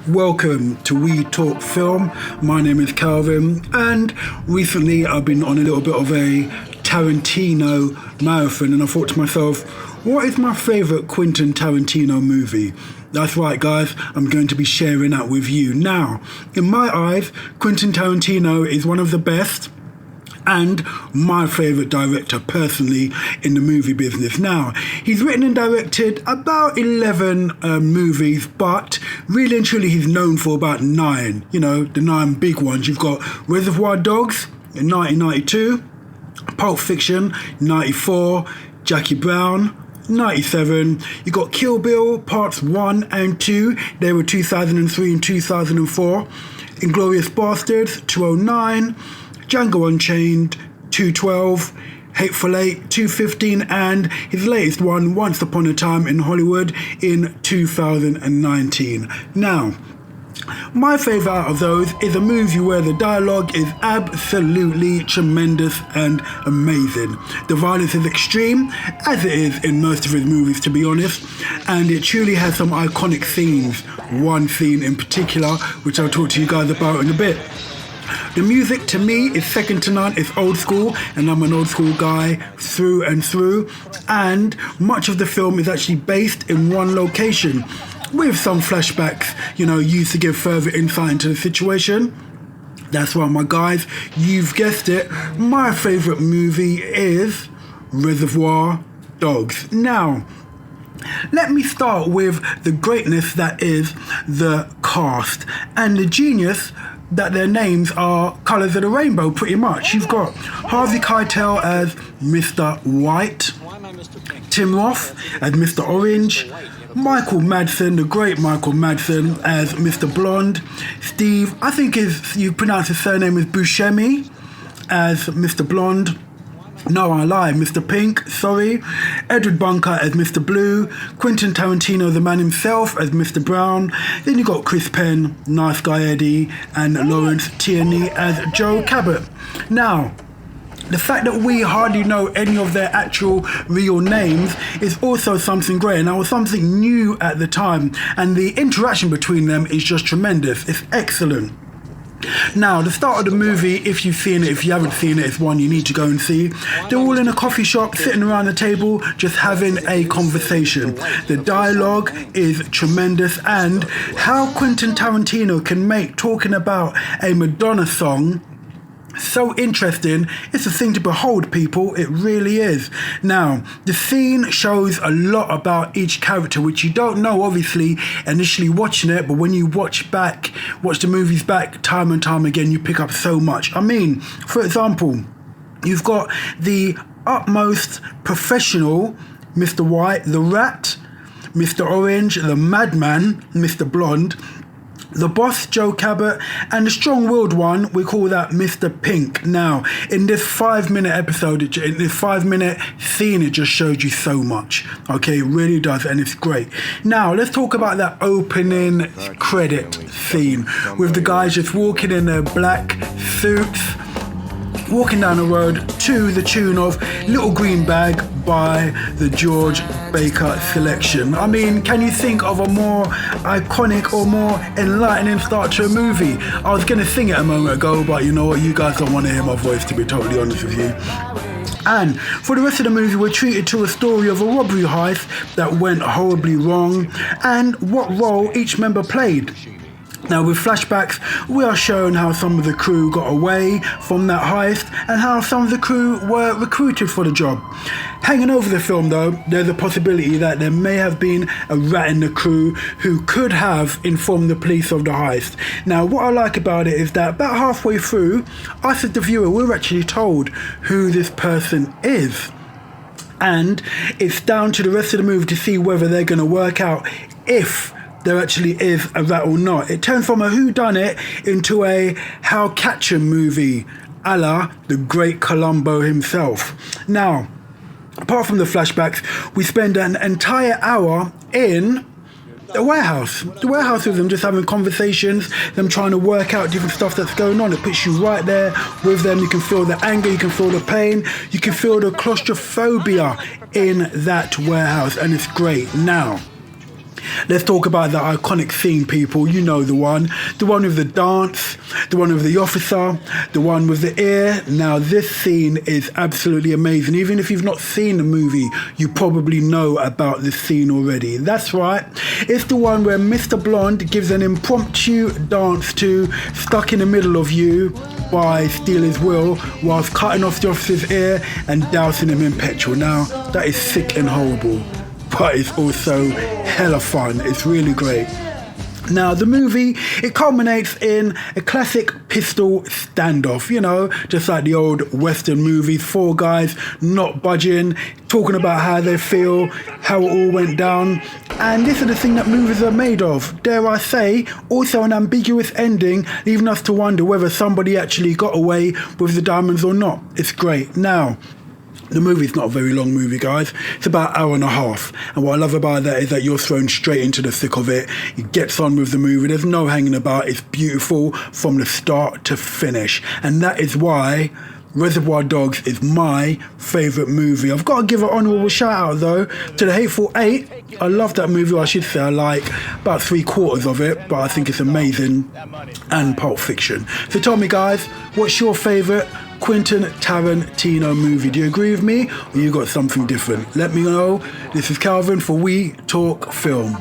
Welcome to We Talk Film. My name is Calvin, and recently I've been on a little bit of a Tarantino marathon, and I thought to myself, what is my favourite Quentin Tarantino movie? That's right, guys, I'm going to be sharing that with you. Now, in my eyes, Quentin Tarantino is one of the best and my favourite director personally in the movie business. Now, he's written and directed about 11 movies, but really and truly he's known for about 9, the 9 big ones. You've got Reservoir Dogs in 1992, Pulp Fiction 94, Jackie Brown 97. You got Kill Bill Parts 1 and 2, they were 2003 and 2004, Inglourious Basterds 2009, Django Unchained 212, Hateful Eight 215, and his latest one, Once Upon a Time in Hollywood, in 2019. Now, my favourite out of those is a movie where the dialogue is absolutely tremendous and amazing. The violence is extreme, as it is in most of his movies, to be honest, and it truly has some iconic scenes. One scene in particular, which I'll talk to you guys about in a bit. The music to me is second to none. It's old school, and I'm an old school guy through and through, and much of the film is actually based in one location, with some flashbacks, used to give further insight into the situation. That's right, my guys, you've guessed it, my favourite movie is Reservoir Dogs. Now, let me start with the greatness that is the cast and the genius that their names are colours of the rainbow, pretty much. You've got Harvey Keitel as Mr. White, Tim Roth as Mr. Orange, Michael Madsen, the great Michael Madsen, as Mr. Blonde, Steve, I think you pronounce his surname as Buscemi, as Mr. Blonde. No, I lie, Mr. Pink, sorry. Edward Bunker as Mr. Blue, Quentin Tarantino, the man himself, as Mr. Brown. Then you got Chris Penn, Nice Guy Eddie, and Lawrence Tierney as Joe Cabot. Now, the fact that we hardly know any of their actual real names is also something great, and that was something new at the time, and the interaction between them is just tremendous. It's excellent. Now, the start of the movie, if you've seen it, if you haven't seen it, it's one you need to go and see. They're all in a coffee shop, sitting around the table, just having a conversation. The dialogue is tremendous, and how Quentin Tarantino can make talking about a Madonna song so interesting. It's a thing to behold, people. It really is. Now, the scene shows a lot about each character, which you don't know, obviously, initially watching it, but when you watch the movies back time and time again, you pick up so much. I mean, for example, you've got the utmost professional Mr. White, the Rat, Mr. Orange, the Madman, Mr. Blonde, the boss, Joe Cabot, and the strong-willed one, we call that Mr. Pink. Now, in this 5-minute episode, in this 5-minute scene, it just shows you so much. Okay, it really does, and it's great. Now, let's talk about that opening credit scene with the guys just walking in their black suits, walking down the road to the tune of Little Green Bag by the George Baker Selection. I mean, can you think of a more iconic or more enlightening start to a movie? I was going to sing it a moment ago, but you know what, you guys don't want to hear my voice, to be totally honest with you. And for the rest of the movie, we're treated to a story of a robbery heist that went horribly wrong and what role each member played. Now, with flashbacks, we are shown how some of the crew got away from that heist and how some of the crew were recruited for the job. Hanging over the film, though, there's a possibility that there may have been a rat in the crew who could have informed the police of the heist. Now, what I like about it is that about halfway through, us as the viewer, we're actually told who this person is. And it's down to the rest of the movie to see whether they're going to work out if there actually is a rat or not. It turns from a whodunit into a Hal Catchum movie, a la the great Columbo himself. Now, apart from the flashbacks, we spend an entire hour in the warehouse with them, just having conversations, them trying to work out different stuff that's going on. It puts you right there with them. You can feel the anger, you can feel the pain, you can feel the claustrophobia in that warehouse, and it's great. Now, Let's talk about that iconic scene, people. You know the one with the dance, the one with the officer, the one with the ear. Now, this scene is absolutely amazing. Even if you've not seen the movie, you probably know about this scene already. That's right. It's the one where Mr. Blonde gives an impromptu dance to Stuck in the Middle of You by Steal His Will whilst cutting off the officer's ear and dousing him in petrol. Now, that is sick and horrible, but it's also hella fun. It's really great. Now, the movie, it culminates in a classic pistol standoff, you know, just like the old Western movies. Four guys not budging, talking about how they feel, how it all went down. And this is the thing that movies are made of. Dare I say, also an ambiguous ending, leaving us to wonder whether somebody actually got away with the diamonds or not. It's great. Now, the movie's not a very long movie, guys. It's about an hour and a half. And what I love about that is that you're thrown straight into the thick of it. It gets on with the movie. There's no hanging about. It's beautiful from the start to finish. And that is why Reservoir Dogs is my favourite movie. I've got to give an honourable shout out though to The Hateful Eight. I love that movie. I should say I like about 3/4 of it, but I think it's amazing. And Pulp Fiction. So tell me, guys, what's your favourite Quentin Tarantino movie? Do you agree with me, or you got something different? Let me know. This is Calvin for We Talk Film.